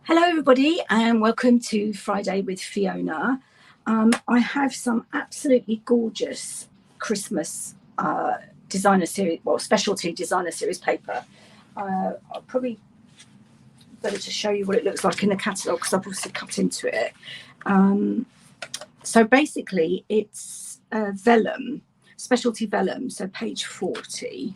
Hello everybody and welcome to Friday with Fiona. I have some absolutely gorgeous Christmas designer series, well, specialty designer series paper. I'll probably better to show you what it looks like in the catalogue because I've obviously cut into it. So basically it's vellum, specialty vellum, so page 40.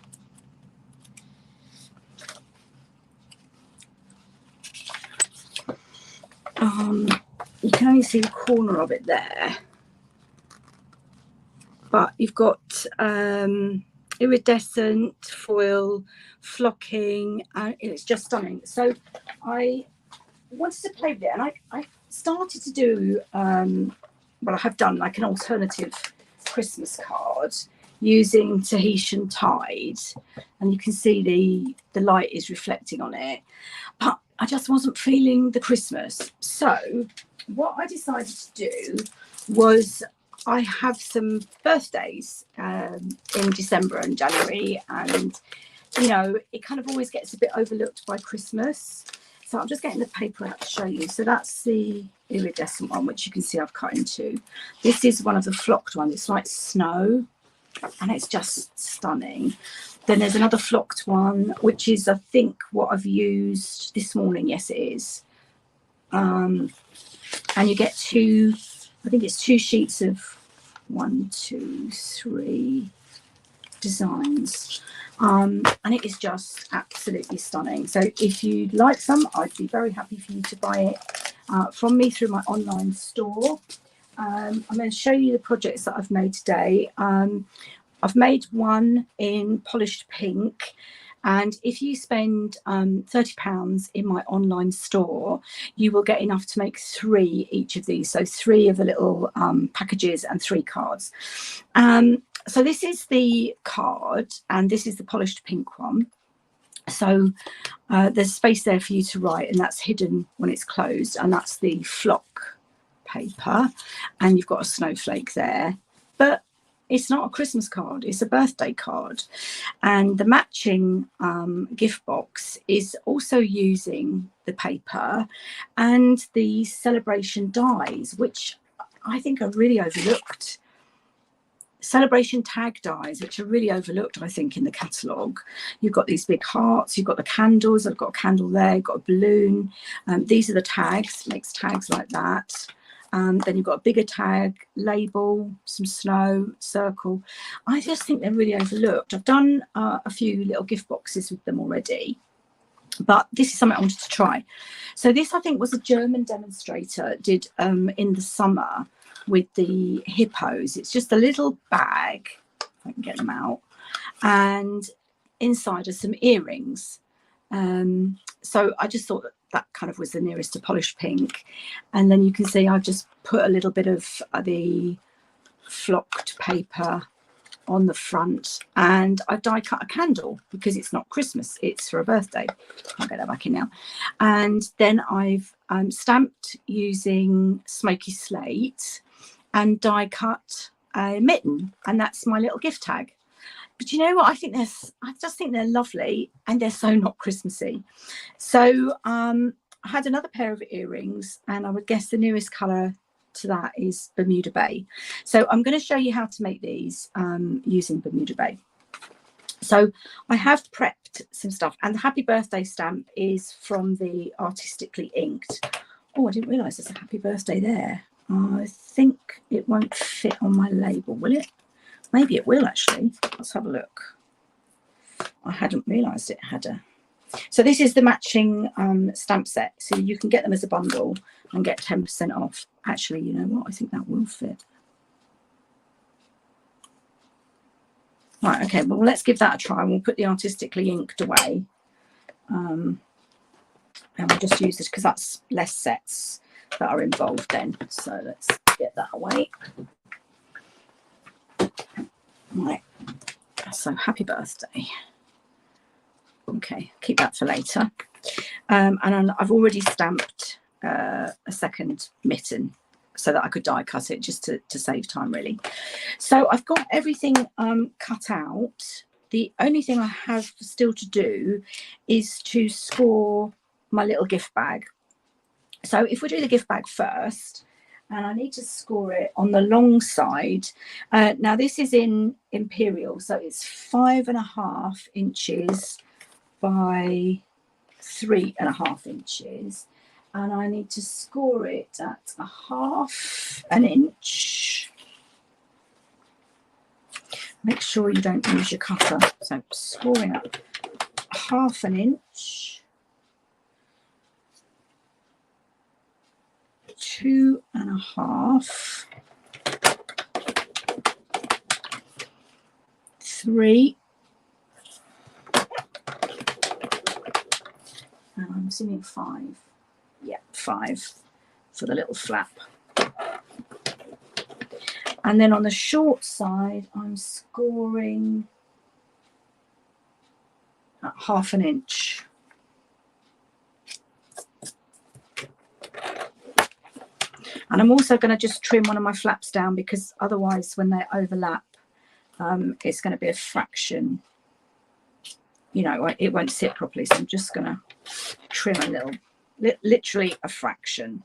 You can only see a corner of it there, but you've got iridescent foil, flocking, and it's just stunning. So I wanted to play with it, and I started to do, well, I have done like an alternative Christmas card using Tahitian Tide, and you can see the light is reflecting on it, but I just wasn't feeling the Christmas. So what I decided to do was I have some birthdays in December and January, and you know, it kind of always gets a bit overlooked by Christmas. So I'm just getting the paper out to show you. So that's the iridescent one, which you can see I've cut into. This is one of the flocked ones. It's like snow, and it's just stunning. Then there's another flocked one, which is, I think, what I've used this morning. Yes, it is. And you get two, I think it's 2 sheets of 1, 2, 3 designs. And it is just absolutely stunning. So if you'd like some, I'd be very happy for you to buy it from me through my online store. I'm going to show you the projects that I've made today. I've made one in polished pink, and if you spend £30 in my online store, you will get enough to make 3 each of these. So 3 of the little packages and 3 cards. So this is the card, and this is the polished pink one. So there's space there for you to write, and that's hidden when it's closed, and that's the flock paper, and you've got a snowflake there. But it's not a Christmas card, it's a birthday card. And the matching gift box is also using the paper and the celebration dies, which I think are really overlooked. Celebration tag dies, which are really overlooked, I think, in the catalogue. You've got these big hearts, you've got the candles, I've got a candle there, you've got a balloon. These are the tags, makes tags like that. Then you've got a bigger tag, label, some snow, circle. I just think they're really overlooked. I've done a few little gift boxes with them already, but this is something I wanted to try. So this, I think, was a German demonstrator did in the summer with the hippos. It's just a little bag, if I can get them out, and inside are some earrings. So I just thought that kind of was the nearest to polished pink. And then you can see I've just put a little bit of the flocked paper on the front, and I've die cut a candle because it's not Christmas, it's for a birthday. I'll get that back in now. And then I've stamped using smoky slate and die cut a mitten, and that's my little gift tag. But you know what, I just think they're lovely, and they're so not Christmassy. So I had another pair of earrings, and I would guess the nearest colour to that is Bermuda Bay. So I'm going to show you how to make these using Bermuda Bay. So I have prepped some stuff, and the happy birthday stamp is from the Artistically Inked. Oh, I didn't realise there's a happy birthday there. I think it won't fit on my label, will it? Maybe it will, actually. Let's have a look. I hadn't realised it had a... So this is the matching stamp set. So you can get them as a bundle and get 10% off. Actually, you know what? I think that will fit. Right, okay. Well, let's give that a try. We'll put the Artistically Inked away. And we'll just use this because that's less sets that are involved then. So let's get that away. Right, so happy birthday. Okay, keep that for later. And I've already stamped a second mitten so that I could die cut it just to save time, really. So I've got everything cut out. The only thing I have still to do is to score my little gift bag. So if we do the gift bag first, and I need to score it on the long side. Now this is in imperial, so it's 5.5 inches by 3.5 inches, and I need to score it at 1/2 inch. Make sure you don't use your cutter. So scoring up 1/2 inch, 2.5, 3, and I'm assuming 5. Yeah, 5 for the little flap. And then on the short side, I'm scoring at 1/2 inch. And I'm also going to just trim one of my flaps down, because otherwise when they overlap, it's going to be a fraction. You know, it won't sit properly. So I'm just going to trim a little, literally a fraction.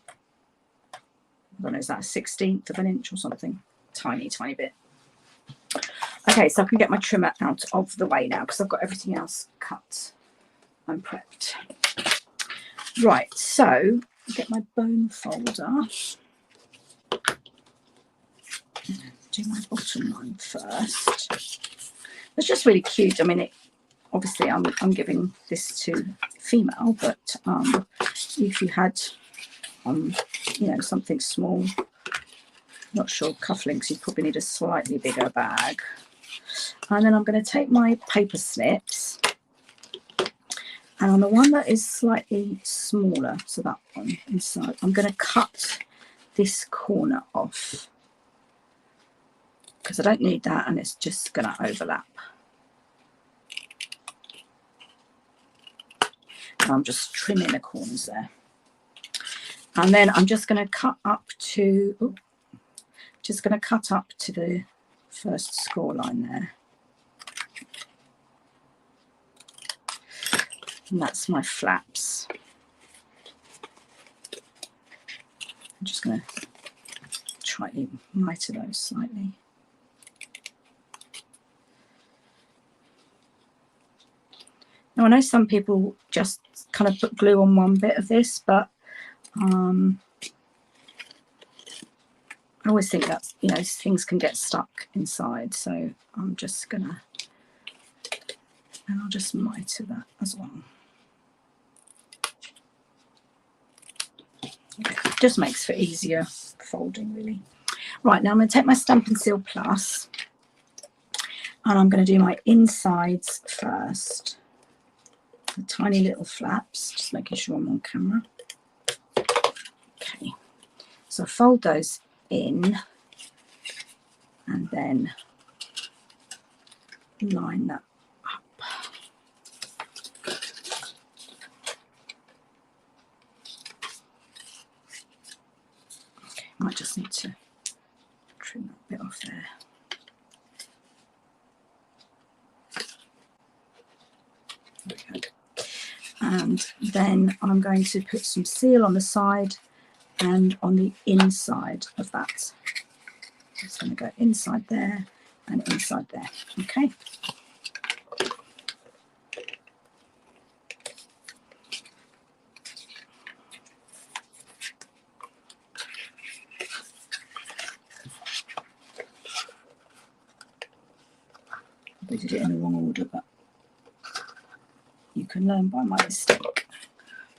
I don't know, is that a 1/16 of an inch or something? Tiny, tiny bit. Okay, so I can get my trimmer out of the way now, because I've got everything else cut and prepped. Right, so get my bone folder. Do my bottom line first. It's just really cute. I mean, obviously I'm giving this to female, but if you had you know, something small, not sure, cufflinks, you probably need a slightly bigger bag. And then I'm going to take my paper snips, and on the one that is slightly smaller, so that one inside, I'm going to cut this corner off, because I don't need that, and it's just going to overlap. And I'm just trimming the corners there. And then I'm just going to cut up to, the first score line there. And that's my flaps. I'm just going to try to miter those slightly. Now, I know some people just kind of put glue on one bit of this, but I always think that, you know, things can get stuck inside. So I'm just gonna, and I'll just miter that as well. Okay. Just makes for easier folding, really. Right, now I'm going to take my Stampin' Seal Plus, and I'm going to do my insides first. The tiny little flaps, just making sure I'm on camera. Okay, so fold those in and then line that up. Okay, might just need to trim that bit off there. There we go. And then I'm going to put some seal on the side and on the inside of that. It's going to go inside there and inside there. Okay. I did it in the wrong order, but you can learn by my mistake.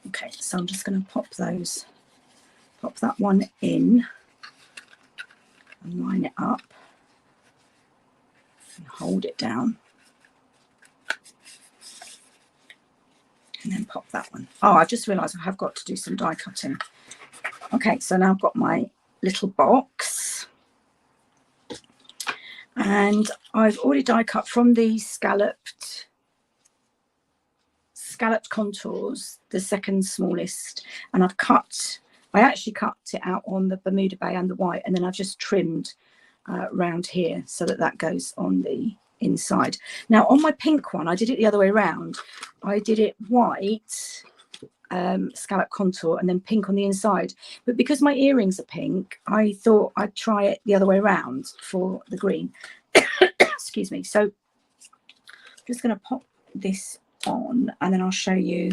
Okay, so I'm just going to pop that one in and line it up and hold it down, and then pop that one. Oh, I just realised I have got to do some die cutting. Okay, so now I've got my little box, and I've already die cut from the scalloped contours, the second smallest, and I actually cut it out on the Bermuda Bay and the white, and then I've just trimmed around here so that goes on the inside. Now on my pink one, I did it the other way around. I did it white scallop contour and then pink on the inside. But because my earrings are pink, I thought I'd try it the other way around for the green. Excuse me. So I'm just going to pop this on and then I'll show you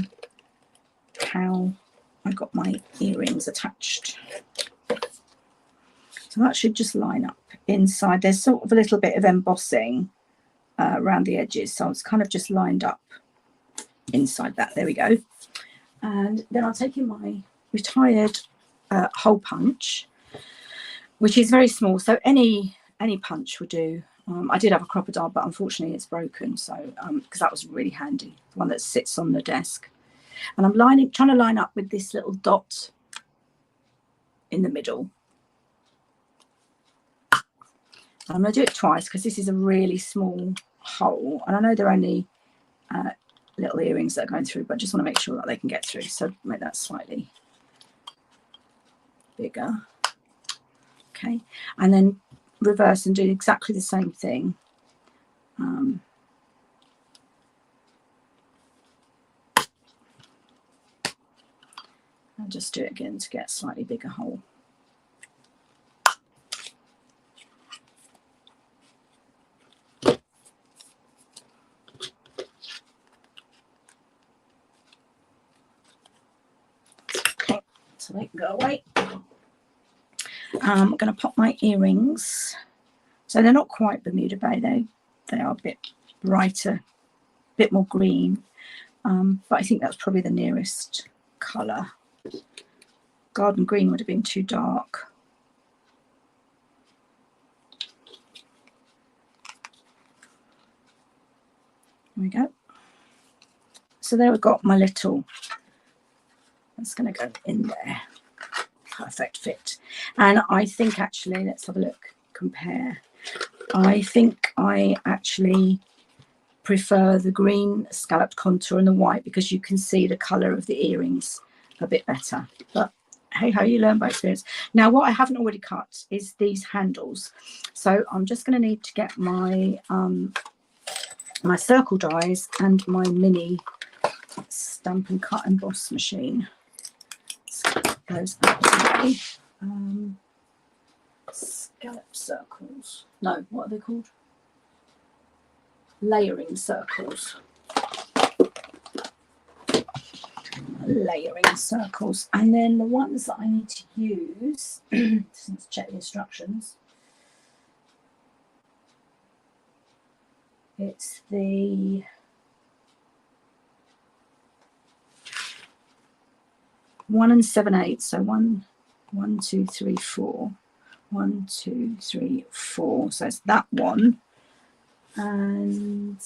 how I got my earrings attached. So that should just line up inside. There's sort of a little bit of embossing around the edges, so it's kind of just lined up inside that. There we go. And then I'm taking my retired hole punch, which is very small, so any punch would do. I did have a crocodile, but unfortunately it's broken, so because that was really handy, the one that sits on the desk. And I'm trying to line up with this little dot in the middle. I'm going to do it twice because this is a really small hole, and I know they're only little earrings that are going through, but I just want to make sure that they can get through. So make that slightly bigger. Okay, and then reverse and do exactly the same thing. I'll just do it again to get a slightly bigger hole. So they can go away. I'm going to pop my earrings. So they're not quite Bermuda Bay, they are a bit brighter, a bit more green. But I think that's probably the nearest colour. Garden green would have been too dark. There we go. So there we've got my little, that's going to go in there. Perfect fit. And I think actually, let's have a look, compare. I think I actually prefer the green scalloped contour and the white because you can see the colour of the earrings a bit better. But hey ho, you learn by experience. Now what I haven't already cut is these handles. So I'm just going to need to get my my circle dies and my mini stamp and cut emboss machine. Goes out of the way. Scallop circles. No, what are they called? Layering circles. Layering circles. And then the ones that I need to use, just need to check the instructions. It's the one and 7/8. So 1, 2, 3, 4. 1, 2, 3, 4. So it's that one. And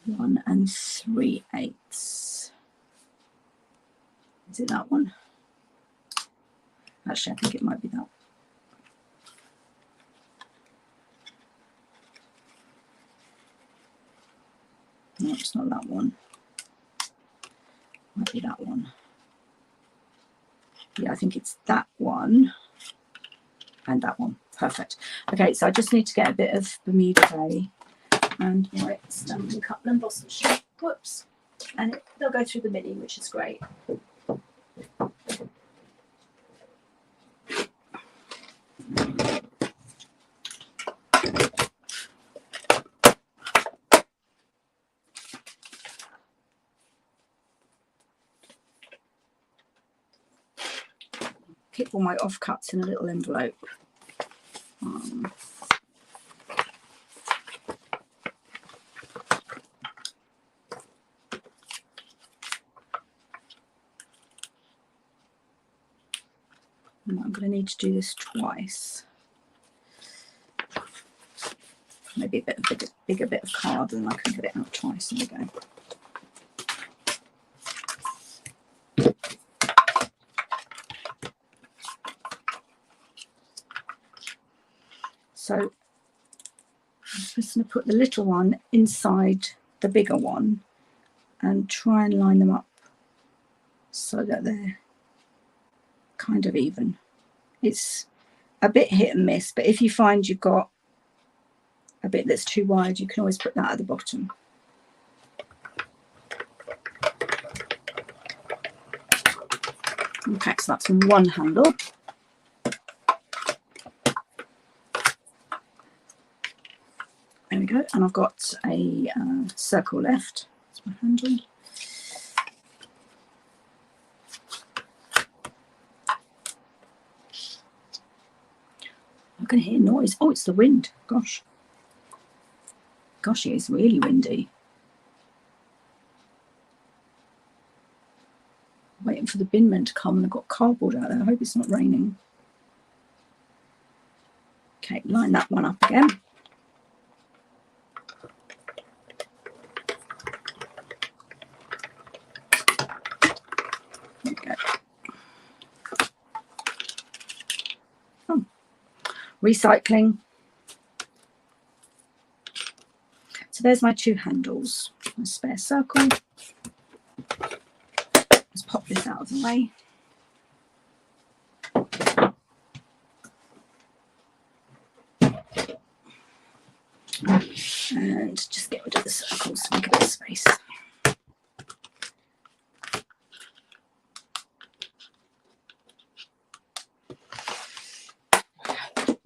1 3/8. Is it that one? Actually, I think it might be that one. No, it's not that one. Might be that one. Yeah, I think it's that one and that one. Perfect. Okay, so I just need to get a bit of Bermuda Bay and my Stampin' Cut and Emboss machine. Whoops. And they'll go through the mini, which is great. Keep all my offcuts in a little envelope. I'm going to need to do this twice. Maybe a bit of bigger bit of card, and I can get it out twice. There we go. So I'm just going to put the little one inside the bigger one and try and line them up so that they're kind of even. It's a bit hit and miss, but if you find you've got a bit that's too wide, you can always put that at the bottom. Okay, so that's one handle. There we go, and I've got a circle left. That's my handle. I can hear noise. Oh, it's the wind. Gosh. Gosh, it is really windy. Waiting for the bin men to come, and I've got cardboard out there. I hope it's not raining. Okay, line that one up again. There we go. Oh, recycling. So there's my two handles. My spare circle. Let's pop this out of the way. And just get rid of the circles to make a bit of space.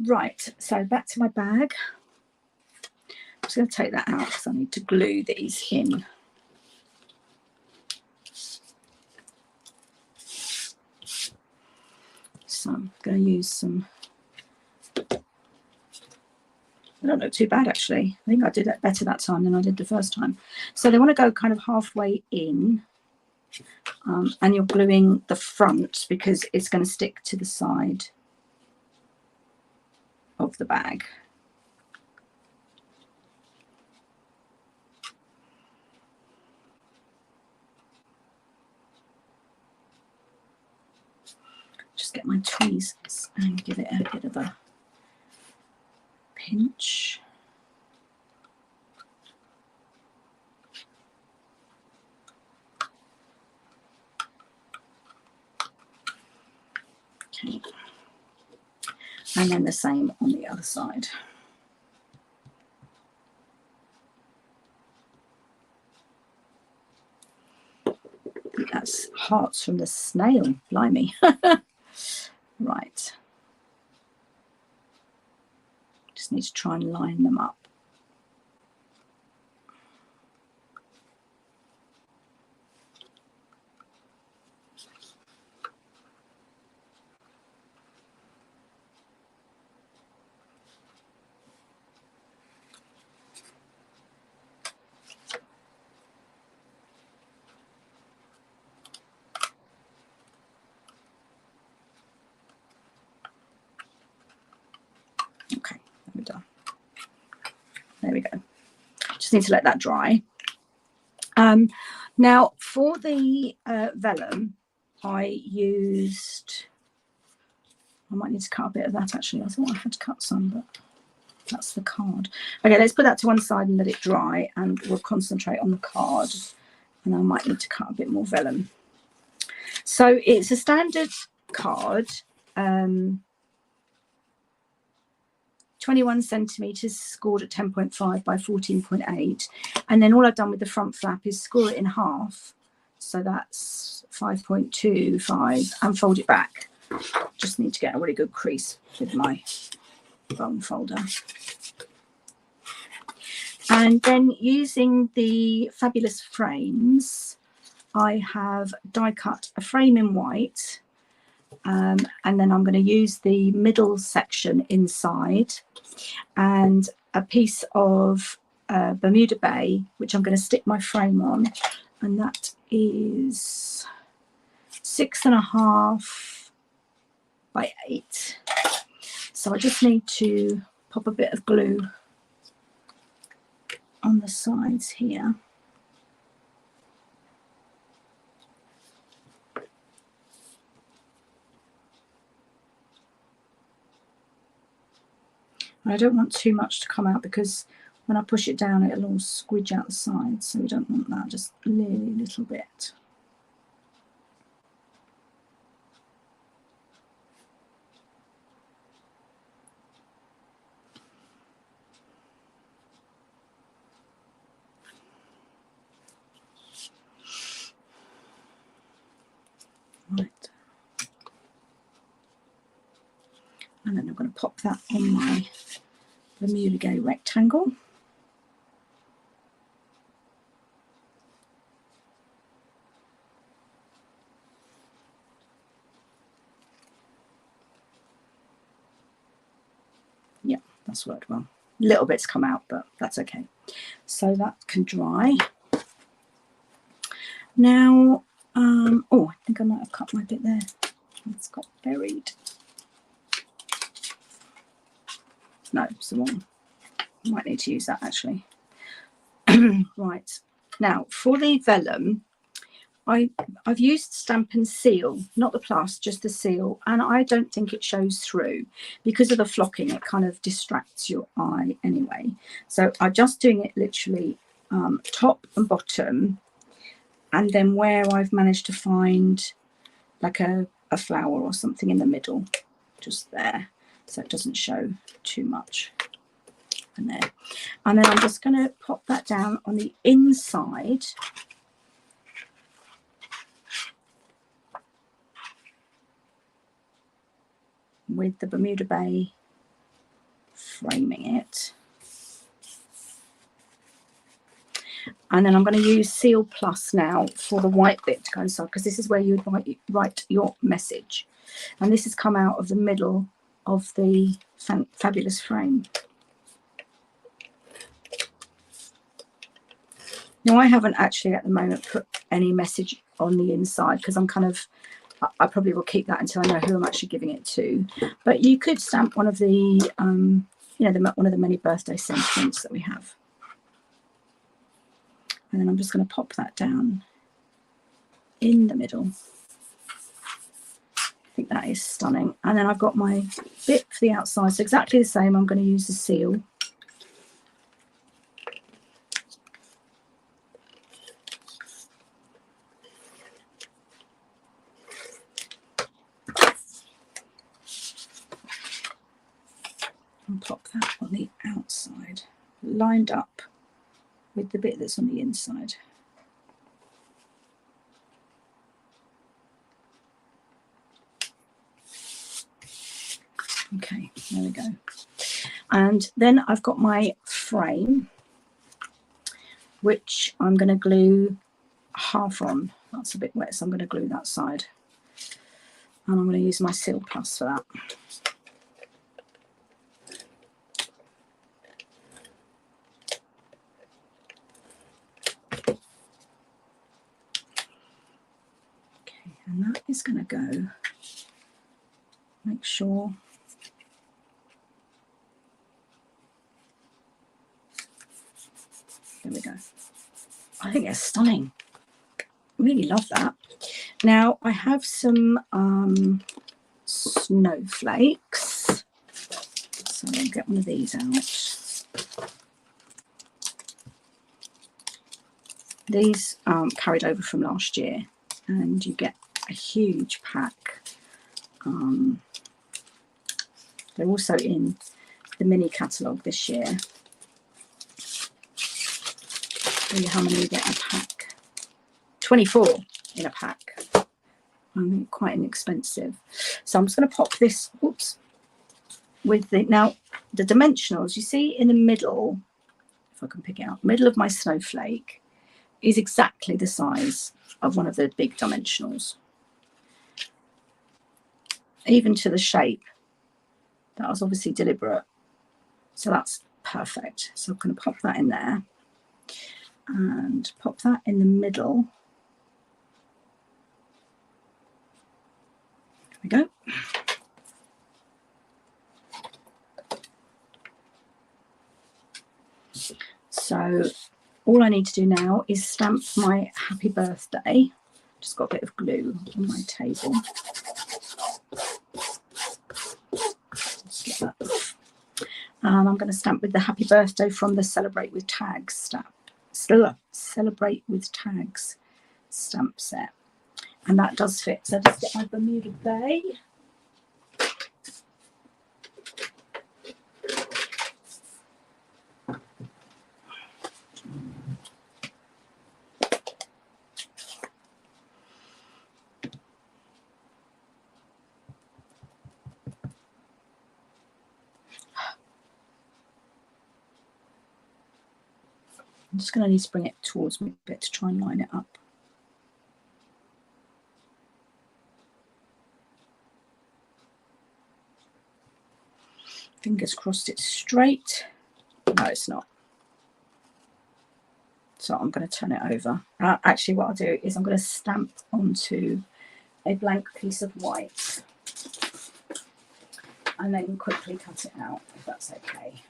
Right, so back to my bag. I'm just going to take that out because I need to glue these in. So I'm going to use some, they don't look too bad actually. I think I did it better that time than I did the first time. So they want to go kind of halfway in, and you're gluing the front because it's going to stick to the side of the bag. Just get my tweezers and give it a bit of a pinch. Okay. And then the same on the other side. That's hearts from the snail, blimey. Right. Just need to try and line them up. Okay, we're done. There we go. Just need to let that dry. Now for the vellum, I used, I might need to cut a bit of that actually. I thought I had to cut some, but that's the card. Okay, let's put that to one side and let it dry, and we'll concentrate on the card. And I might need to cut a bit more vellum. So it's a standard card, 21 centimeters, scored at 10.5 by 14.8, and then all I've done with the front flap is score it in half, so that's 5.25, and fold it back. Just need to get a really good crease with my bone folder. And then using the fabulous frames, I have die cut a frame in white, and then I'm going to use the middle section inside and a piece of Bermuda Bay, which I'm going to stick my frame on, and that is 6.5 by 8. So I just need to pop a bit of glue on the sides here. I don't want too much to come out because when I push it down it'll all squidge out the sides, so we don't want that, just a little bit. Right. And then I'm going to pop that on my Bermuda Gay rectangle. Yeah, that's worked well. Little bits come out, but that's okay. So that can dry. Now, oh, I think I might have cut my bit there. It's got buried. No, it's the wrong. I might need to use that actually. Right. Now, for the vellum, I've used Stamp and Seal, not the plus, just the seal, and I don't think it shows through because of the flocking. It kind of distracts your eye anyway. So I'm just doing it literally top and bottom, and then where I've managed to find like a flower or something in the middle, just there, so it doesn't show too much. And there, and then I'm just going to pop that down on the inside. With the Bermuda Bay framing it. And then I'm going to use Seal Plus now for the white bit to go inside, because this is where you would write your message. And this has come out of the middle of the fabulous frame. Now, I haven't actually at the moment put any message on the inside because I'm kind of, I probably will keep that until I know who I'm actually giving it to. But you could stamp one of the, you know, one of the many birthday sentiments that we have. And then I'm just going to pop that down in the middle. I think that is stunning. And then I've got my bit for the outside. So exactly the same, I'm going to use the seal. And pop that on the outside, lined up with the bit that's on the inside. Okay, there we go. And then I've got my frame, which I'm going to glue half on. That's a bit wet, so I'm going to glue that side. And I'm going to use my Seal Plus for that. Okay, and that is going to go, make sure. There we go. I think it's stunning. Really love that. Now I have some snowflakes. So I'll get one of these out. These carried over from last year, and you get a huge pack. They're also in the mini catalogue this year. Tell you how many you get in a pack. 24 in a pack. Quite inexpensive. So I'm just going to pop this, oops, with the, now the dimensionals, you see in the middle, if I can pick it out, middle of my snowflake is exactly the size of one of the big dimensionals. Even to the shape. That was obviously deliberate. So that's perfect. So I'm going to pop that in there and pop that in the middle. There we go. So all I need to do now is stamp my happy birthday. Just got a bit of glue on my table. Let's get that off. And I'm going to stamp with the happy birthday from the Celebrate with Tags stamp. Celebrate with Tags stamp set. And that does fit. So just get my Bermuda Bay. just going to need to bring it towards me a bit to try and line it up. Fingers crossed it's straight. No, it's not. So I'm going to turn it over. Actually, what I'll do is I'm going to stamp onto a blank piece of white and then quickly cut it out, if that's okay.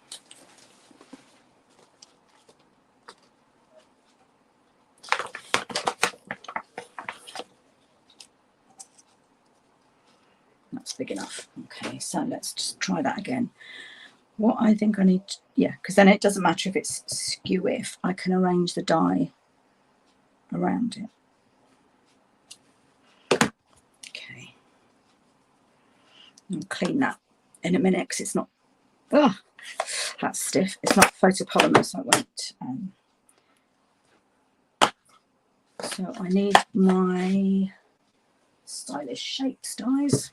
That's big enough. Okay, so let's just try that again. What I think I need, yeah, because then it doesn't matter if it's skew if I can arrange the die around it. Okay. I'll clean that in a minute because it's not, oh, that's stiff. It's not photopolymer, so I won't. So I need my stylish shapes dies.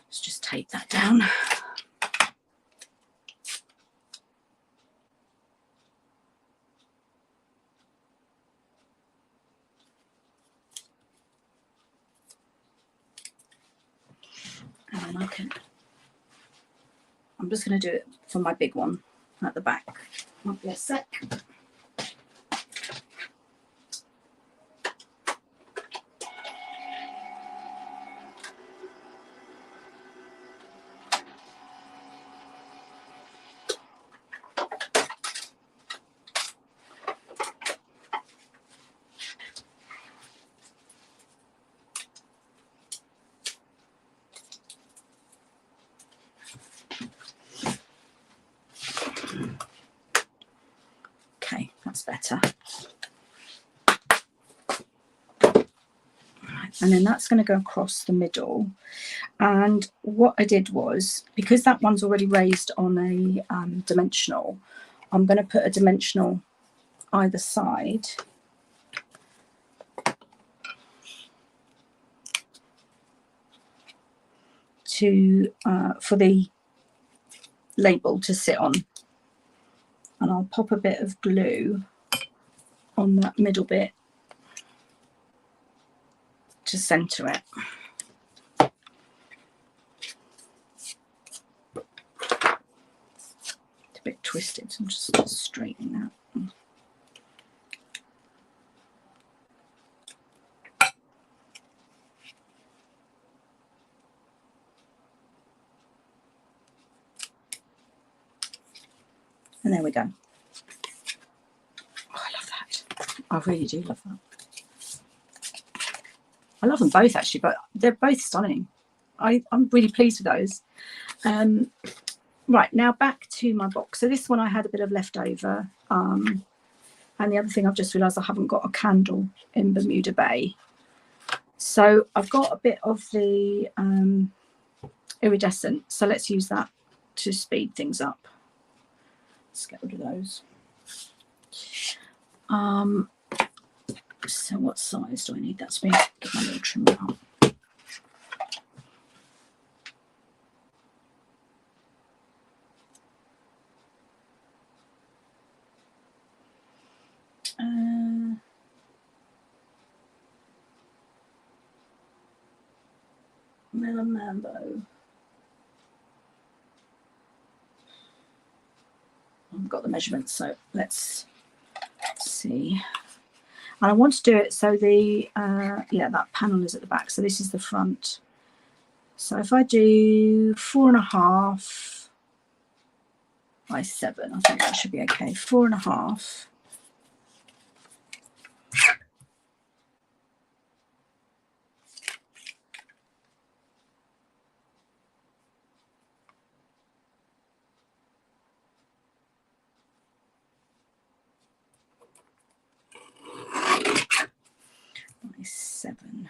Let's just tape that down. And then I'm just going to do it for my big one at the back. Might be a sec. Okay, that's better. And then that's going to go across the middle. And what I did was, because that one's already raised on a dimensional, I'm going to put a dimensional either side to for the label to sit on. And I'll pop a bit of glue on that middle bit to center it. It's a bit twisted, so I'm just straightening that. And there we go. Oh, I love that. I really do love that. I love them both actually, but they're both stunning. I'm really pleased with those. Right, now back to my box. So this one I had a bit of leftover. And the other thing I've just realised I haven't got a candle in Bermuda Bay. So I've got a bit of the iridescent. So let's use that to speed things up. Let's get rid of those. So what size do I need? That's me. Get my little trimmer out. Mambo. I've got the measurements, so let's see. And I want to do it so the yeah, that panel is at the back, so this is the front. So if I do 4.5 by 7, I think that should be okay. 4.5. By 7.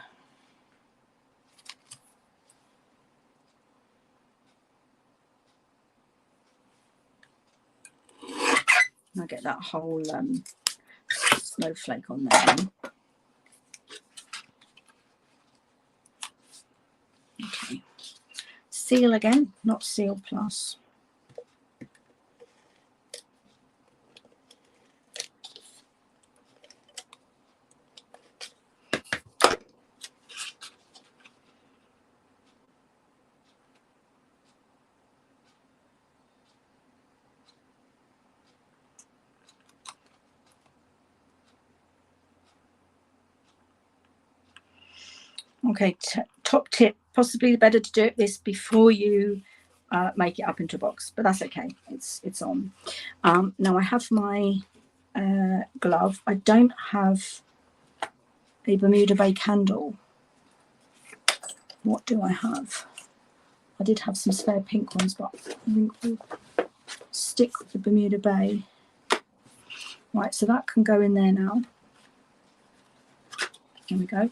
I'll get that whole snowflake on there. Okay. Seal again, not Seal Plus. Okay, top tip, possibly better to do this before you make it up into a box, but that's okay, it's on. Now I have my glove. I don't have a Bermuda Bay candle. What do I have? I did have some spare pink ones, but I think we'll stick with the Bermuda Bay. Right, so that can go in there now. There we go.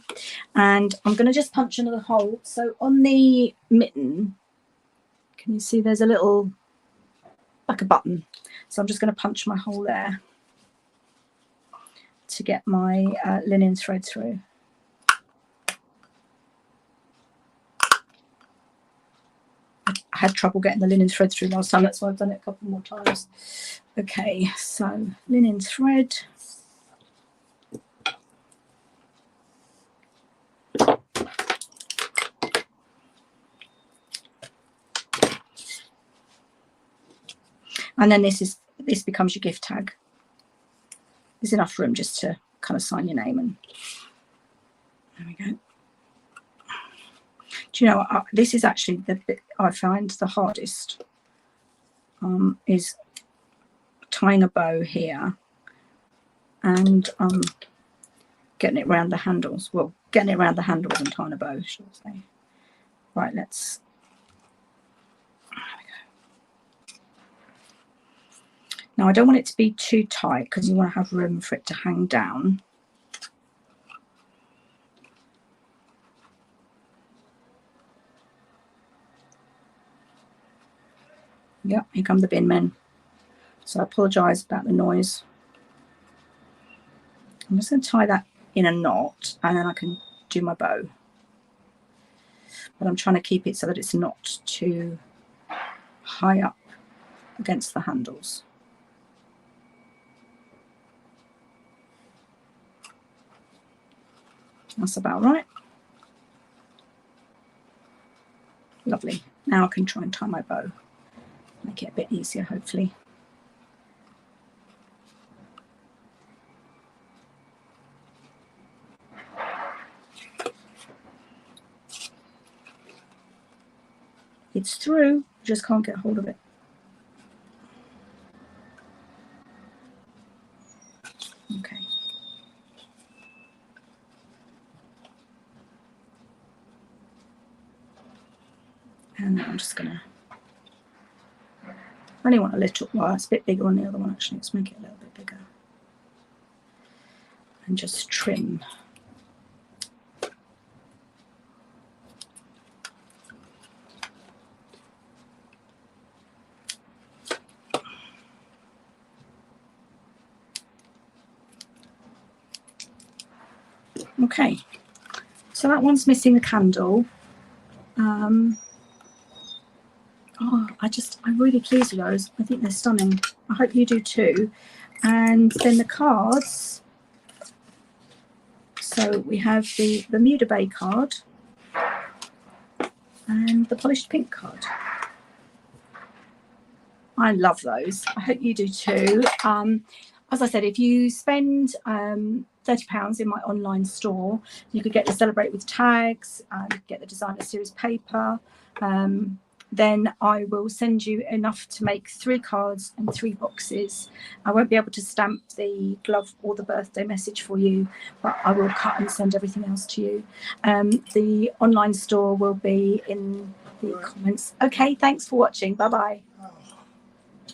And I'm going to just punch another hole. So on the mitten, can you see there's a little, like a button. So I'm just going to punch my hole there to get my linen thread through. I had trouble getting the linen thread through last time, that's why I've done it a couple more times. Okay, so linen thread. And then this becomes your gift tag. There's enough room just to kind of sign your name, and there we go. Do you know what? This is actually the bit I find the hardest, is tying a bow here and getting it around the handles. Well, getting it around the handles and tying a bow, shall I say. Right, let's. Now, I don't want it to be too tight because you want to have room for it to hang down. Yep, here come the bin men. So I apologise about the noise. I'm just going to tie that in a knot and then I can do my bow. But I'm trying to keep it so that it's not too high up against the handles. That's about right. Lovely. Now I can try and tie my bow. Make it a bit easier, hopefully. It's through, just can't get hold of it. Okay. And I'm just gonna, I only want a little, well, it's a bit bigger on the other one actually. Let's make it a little bit bigger. And just trim. Okay, so that one's missing a candle. Oh, I'm really pleased with those. I think they're stunning. I hope you do too. And then the cards. So we have the Bermuda Bay card and the polished pink card. I love those. I hope you do too. As I said, if you spend £30 in my online store, you could get the Celebrate with tags, get the Designer Series paper. Then I will send you enough to make 3 cards and 3 boxes. I won't be able to stamp the glove or the birthday message for you, but I will cut and send everything else to you. The online store will be in the comments. Okay, thanks for watching. Bye-bye.